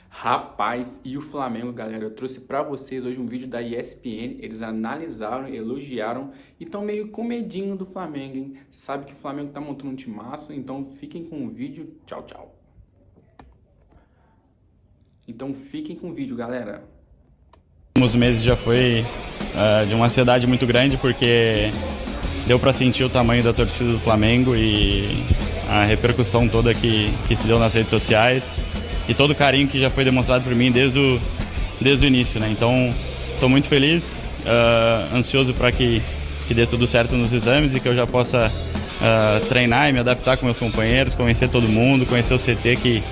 Rapaz, e o Flamengo, galera, eu trouxe pra vocês hoje um vídeo da ESPN, eles analisaram, elogiaram e estão meio com medinho do Flamengo, hein? Você sabe que o Flamengo tá montando um timaço, então fiquem com o vídeo. Tchau, tchau. Então fiquem com o vídeo, galera. Uns meses já foi de uma ansiedade muito grande, porque deu para sentir o tamanho da torcida do Flamengo e a repercussão toda que se deu nas redes sociais e todo o carinho que já foi demonstrado por mim desde o início, né? Então, estou muito feliz, ansioso para que dê tudo certo nos exames e que eu já possa treinar e me adaptar com meus companheiros, conhecer todo mundo, conhecer o CT que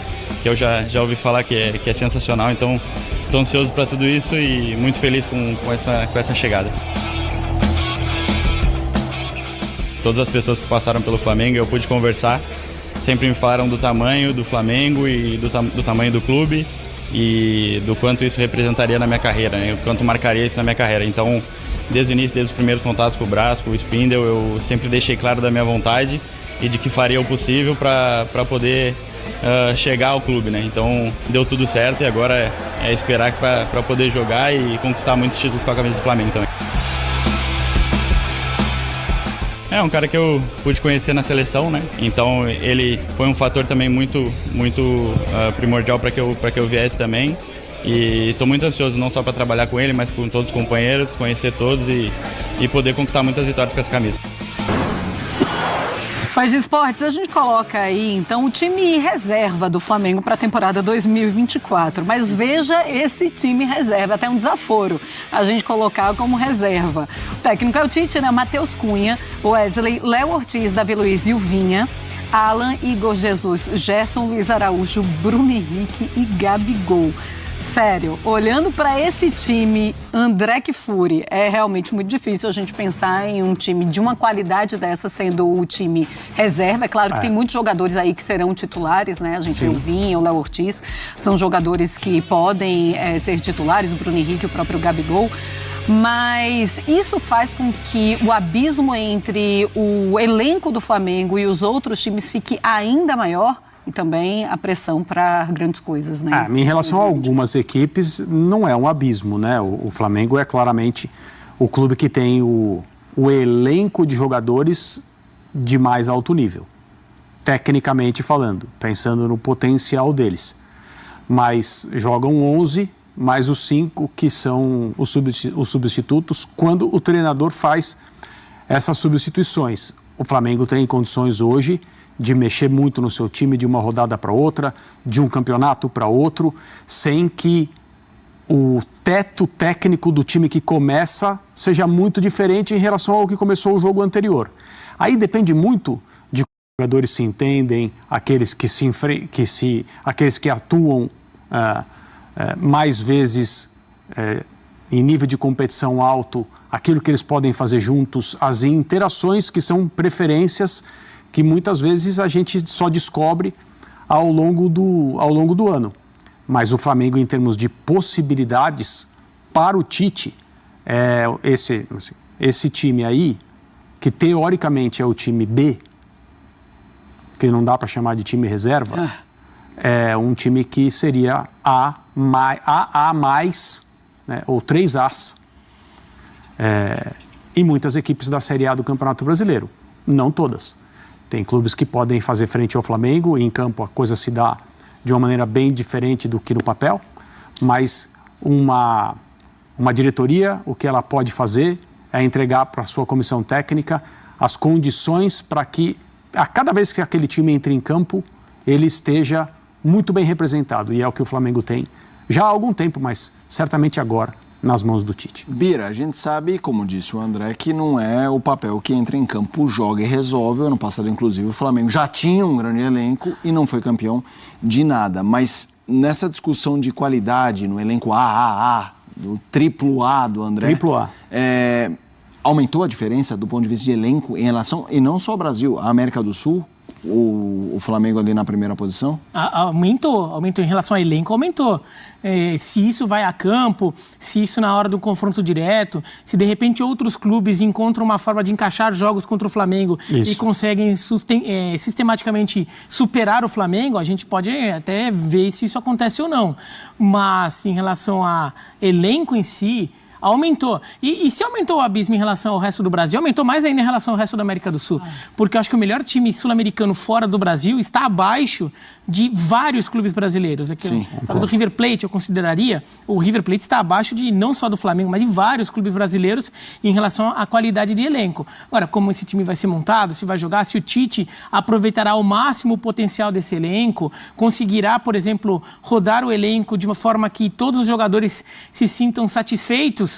eu já ouvi falar que é sensacional. Então, estou ansioso para tudo isso e muito feliz com essa chegada. Todas as pessoas que passaram pelo Flamengo, eu pude conversar, sempre me falaram do tamanho do Flamengo e do tamanho do clube e do quanto isso representaria na minha carreira, né? O quanto marcaria isso na minha carreira. Então, desde o início, desde os primeiros contatos com o Brás, com o Spindle, eu sempre deixei claro da minha vontade e de que faria o possível para poder chegar ao clube, né? Então, deu tudo certo e agora é esperar para poder jogar e conquistar muitos títulos com a camisa do Flamengo também. É um cara que eu pude conhecer na seleção, né? Então ele foi um fator também muito primordial para que eu viesse também. E estou muito ansioso não só para trabalhar com ele, mas com todos os companheiros, conhecer todos e poder conquistar muitas vitórias com essa camisa. Faz de Esportes, a gente coloca aí, então, o time reserva do Flamengo para a temporada 2024. Mas veja esse time reserva, até um desaforo a gente colocar como reserva. O técnico é o Tite, né? Matheus Cunha, Wesley, Léo Ortiz, Davi Luiz e o Vinha, Alan, Igor Jesus, Gerson, Luiz Araújo, Bruno Henrique e Gabigol. Sério, olhando para esse time, André Kfouri, é realmente muito difícil a gente pensar em um time de uma qualidade dessa sendo o time reserva. É claro que tem muitos jogadores aí que serão titulares, né? A gente vê o Vinha, o Léo Ortiz, são jogadores que podem ser titulares, o Bruno Henrique, o próprio Gabigol. Mas isso faz com que o abismo entre o elenco do Flamengo e os outros times fique ainda maior. E também a pressão para grandes coisas, né? Em relação a algumas equipes, não é um abismo, né? O Flamengo é claramente o clube que tem o elenco de jogadores de mais alto nível, tecnicamente falando, pensando no potencial deles. Mas jogam 11, mais os 5 que são os substitutos, quando o treinador faz essas substituições. O Flamengo tem condições hoje de mexer muito no seu time de uma rodada para outra, de um campeonato para outro, sem que o teto técnico do time que começa seja muito diferente em relação ao que começou o jogo anterior. Aí depende muito de como os jogadores se entendem, aqueles aqueles que atuam mais vezes em nível de competição alto, aquilo que eles podem fazer juntos, as interações que são preferências que muitas vezes a gente só descobre ao longo do ano. Mas o Flamengo, em termos de possibilidades para o Tite, esse time aí, que teoricamente é o time B, que não dá para chamar de time reserva, é um time que seria A+, né, ou 3As, em muitas equipes da Série A do Campeonato Brasileiro. Não todas. Tem clubes que podem fazer frente ao Flamengo e em campo a coisa se dá de uma maneira bem diferente do que no papel, mas uma diretoria, o que ela pode fazer é entregar para a sua comissão técnica as condições para que, a cada vez que aquele time entre em campo, ele esteja muito bem representado. E é o que o Flamengo tem já há algum tempo, mas certamente agora, nas mãos do Tite. Bira, a gente sabe, como disse o André, que não é o papel que entra em campo, joga e resolve. Ano passado, inclusive, o Flamengo já tinha um grande elenco e não foi campeão de nada. Mas nessa discussão de qualidade no elenco AAA, do triplo A do André... Triplo A. Aumentou a diferença do ponto de vista de elenco em relação, e não só ao Brasil, a América do Sul? o Flamengo ali na primeira posição? Aumentou em relação ao elenco, aumentou. Se isso vai a campo, se isso na hora do confronto direto, se de repente outros clubes encontram uma forma de encaixar jogos contra o Flamengo e conseguem sistematicamente superar o Flamengo, a gente pode até ver se isso acontece ou não. Mas em relação a elenco em si, aumentou. E se aumentou o abismo em relação ao resto do Brasil, aumentou mais ainda em relação ao resto da América do Sul. Porque eu acho que o melhor time sul-americano fora do Brasil está abaixo de vários clubes brasileiros. Talvez o River Plate, eu consideraria, o River Plate está abaixo de não só do Flamengo, mas de vários clubes brasileiros em relação à qualidade de elenco. Agora, como esse time vai ser montado, se vai jogar, se o Tite aproveitará ao máximo o potencial desse elenco, conseguirá, por exemplo, rodar o elenco de uma forma que todos os jogadores se sintam satisfeitos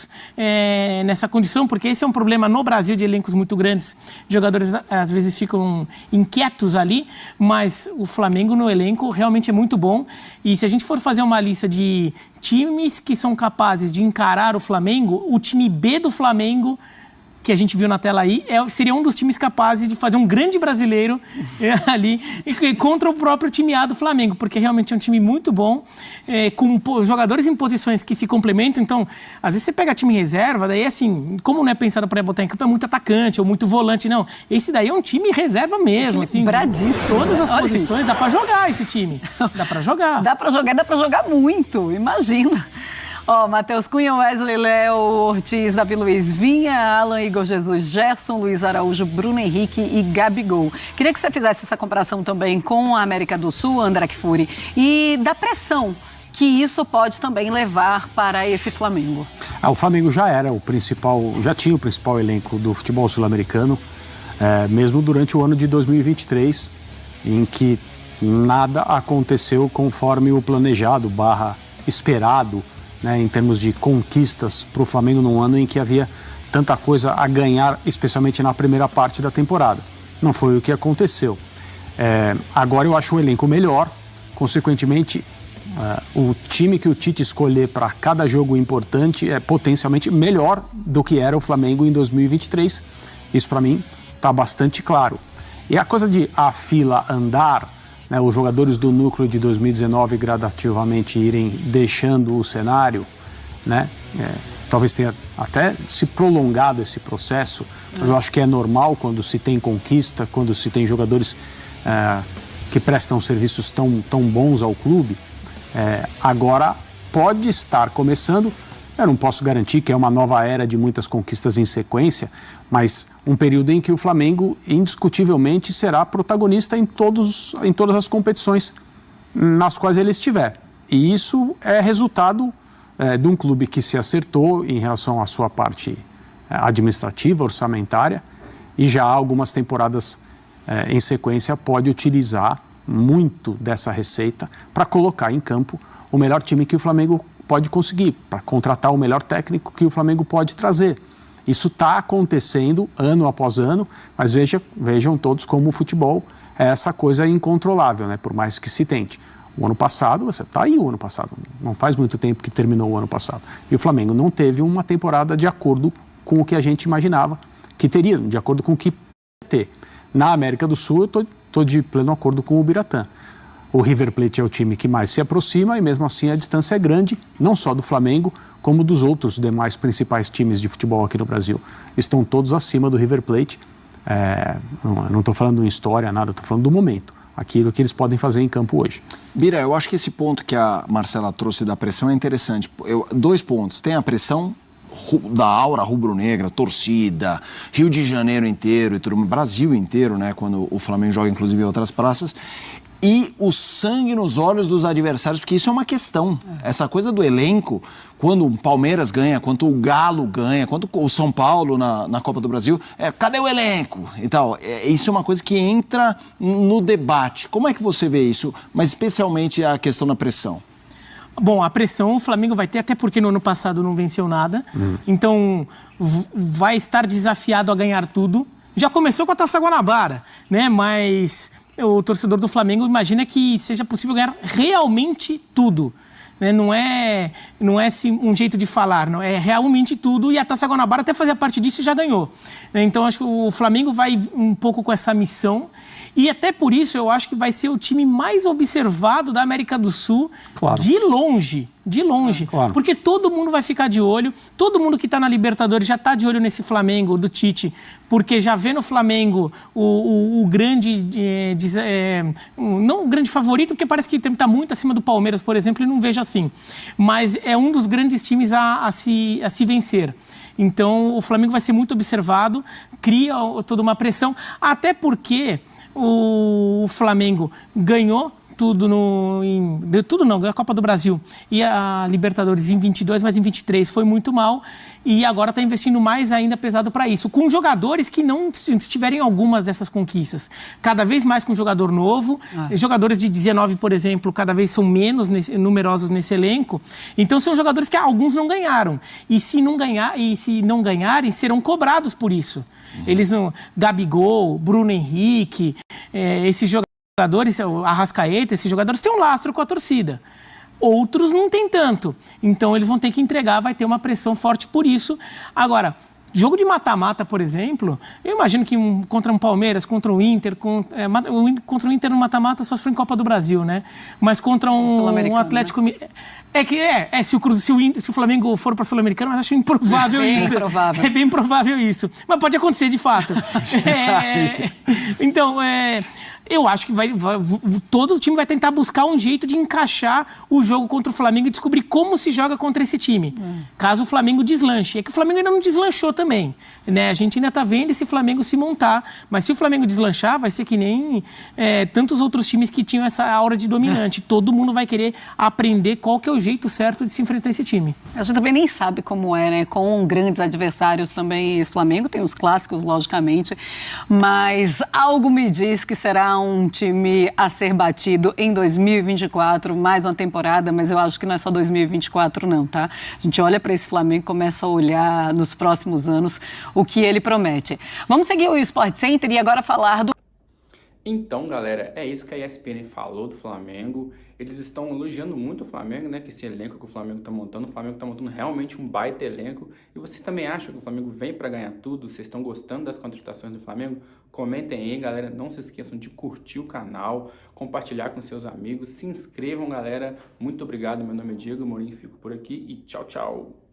nessa condição, porque esse é um problema no Brasil de elencos muito grandes. Jogadores às vezes ficam inquietos ali, mas o Flamengo no elenco realmente é muito bom. E se a gente for fazer uma lista de times que são capazes de encarar o Flamengo, o time B do Flamengo, que a gente viu na tela aí, seria um dos times capazes de fazer um grande brasileiro ali contra o próprio time A do Flamengo, porque realmente é um time muito bom, com jogadores em posições que se complementam. Então, às vezes você pega time reserva, daí assim, como não é pensado para botar em campo, é muito atacante ou muito volante, não. Esse daí é um time reserva mesmo, assim. Todas as posições, dá para jogar esse time. Dá para jogar. Dá para jogar muito, imagina. Matheus Cunha, Wesley, Léo, Ortiz, Davi Luiz, Vinha, Alan, Igor Jesus, Gerson, Luiz Araújo, Bruno Henrique e Gabigol. Queria que você fizesse essa comparação também com a América do Sul, André Kfouri, e da pressão que isso pode também levar para esse Flamengo. O Flamengo já tinha o principal elenco do futebol sul-americano, mesmo durante o ano de 2023, em que nada aconteceu conforme o planejado, esperado, né, em termos de conquistas para o Flamengo num ano em que havia tanta coisa a ganhar, especialmente na primeira parte da temporada. Não foi o que aconteceu. Agora eu acho o elenco melhor, consequentemente, o time que o Tite escolher para cada jogo importante é potencialmente melhor do que era o Flamengo em 2023. Isso para mim está bastante claro. E a coisa de a fila andar, né, os jogadores do núcleo de 2019 gradativamente irem deixando o cenário, né, talvez tenha até se prolongado esse processo, mas eu acho que é normal quando se tem conquista, quando se tem jogadores que prestam serviços tão bons ao clube. Agora pode estar começando, eu não posso garantir que é uma nova era de muitas conquistas em sequência, mas um período em que o Flamengo indiscutivelmente será protagonista em todas as competições nas quais ele estiver. E isso é resultado de um clube que se acertou em relação à sua parte administrativa, orçamentária, e já há algumas temporadas em sequência pode utilizar muito dessa receita para colocar em campo o melhor time que o Flamengo pode conseguir, para contratar o melhor técnico que o Flamengo pode trazer. Isso está acontecendo ano após ano, mas vejam todos como o futebol é essa coisa incontrolável, né? Por mais que se tente. O ano passado, você está aí o ano passado, não faz muito tempo que terminou o ano passado. E o Flamengo não teve uma temporada de acordo com o que a gente imaginava que teria, de acordo com o que ia ter. Na América do Sul, eu estou de pleno acordo com o Biratã. O River Plate é o time que mais se aproxima e mesmo assim a distância é grande, não só do Flamengo, como dos outros demais principais times de futebol aqui no Brasil. Estão todos acima do River Plate. Não estou falando em história, nada, estou falando do momento. Aquilo que eles podem fazer em campo hoje. Bira, eu acho que esse ponto que a Marcela trouxe da pressão é interessante. 2 pontos. Tem a pressão da aura rubro-negra, torcida, Rio de Janeiro inteiro e tudo, Brasil inteiro, né? Quando o Flamengo joga inclusive em outras praças. E o sangue nos olhos dos adversários, porque isso é uma questão. Essa coisa do elenco, quando o Palmeiras ganha, quando o Galo ganha, quando o São Paulo na Copa do Brasil, cadê o elenco? E tal. Isso é uma coisa que entra no debate. Como é que você vê isso? Mas especialmente a questão da pressão. Bom, a pressão o Flamengo vai ter, até porque no ano passado não venceu nada. Então, vai estar desafiado a ganhar tudo. Já começou com a Taça Guanabara, né? Mas o torcedor do Flamengo imagina que seja possível ganhar realmente tudo. Né? Não é um jeito de falar, não é realmente tudo. E a Taça Guanabara até fazia parte disso e já ganhou. Então, acho que o Flamengo vai um pouco com essa missão. E até por isso eu acho que vai ser o time mais observado da América do Sul, Claro. de longe. De longe. Claro. Porque todo mundo vai ficar de olho, todo mundo que está na Libertadores já está de olho nesse Flamengo do Tite, porque já vê no Flamengo o grande, não o grande favorito, porque parece que está muito acima do Palmeiras, por exemplo, e não vejo assim. Mas é um dos grandes times a se vencer. Então, o Flamengo vai ser muito observado, cria toda uma pressão, até porque o Flamengo ganhou tudo ganhou a Copa do Brasil e a Libertadores em 22, mas em 23 foi muito mal e agora está investindo mais ainda pesado para isso, com jogadores que não estiverem algumas dessas conquistas, cada vez mais com jogador novo, jogadores de 19, por exemplo, cada vez são menos numerosos nesse elenco, então são jogadores que alguns não ganharam, e se não ganharem, serão cobrados por isso. Eles não, Gabigol, Bruno Henrique, esses jogadores, Arrascaeta, esses jogadores têm um lastro com a torcida. Outros não tem tanto. Então eles vão ter que entregar, vai ter uma pressão forte por isso. Agora, jogo de mata-mata, por exemplo, eu imagino que contra um Palmeiras, contra o Inter, contra o Inter no mata-mata só se for em Copa do Brasil, né? Mas contra um Atlético... Né? Se o Flamengo for para a Sul-Americana, mas acho improvável isso. Improvável. É bem provável isso. Mas pode acontecer, de fato. Então, eu acho que todo o time vai tentar buscar um jeito de encaixar o jogo contra o Flamengo e descobrir como se joga contra esse time. Caso o Flamengo deslanche. É que o Flamengo ainda não deslanchou também, né? A gente ainda está vendo esse Flamengo se montar. Mas se o Flamengo deslanchar, vai ser que nem tantos outros times que tinham essa aura de dominante. Todo mundo vai querer aprender qual que é o jeito certo de se enfrentar esse time. A gente também nem sabe como é, né? Com grandes adversários também esse Flamengo, tem os clássicos, logicamente, mas algo me diz que será um time a ser batido em 2024, mais uma temporada, mas eu acho que não é só 2024 não, tá? A gente olha para esse Flamengo e começa a olhar nos próximos anos o que ele promete. Vamos seguir o Sport Center e agora falar do... Então, galera, é isso que a ESPN falou do Flamengo. Eles estão elogiando muito o Flamengo, né? Que esse elenco que o Flamengo está montando. O Flamengo está montando realmente um baita elenco. E vocês também acham que o Flamengo vem para ganhar tudo? Vocês estão gostando das contratações do Flamengo? Comentem aí, galera. Não se esqueçam de curtir o canal, compartilhar com seus amigos. Se inscrevam, galera. Muito obrigado. Meu nome é Diego Amorim. Fico por aqui e tchau, tchau.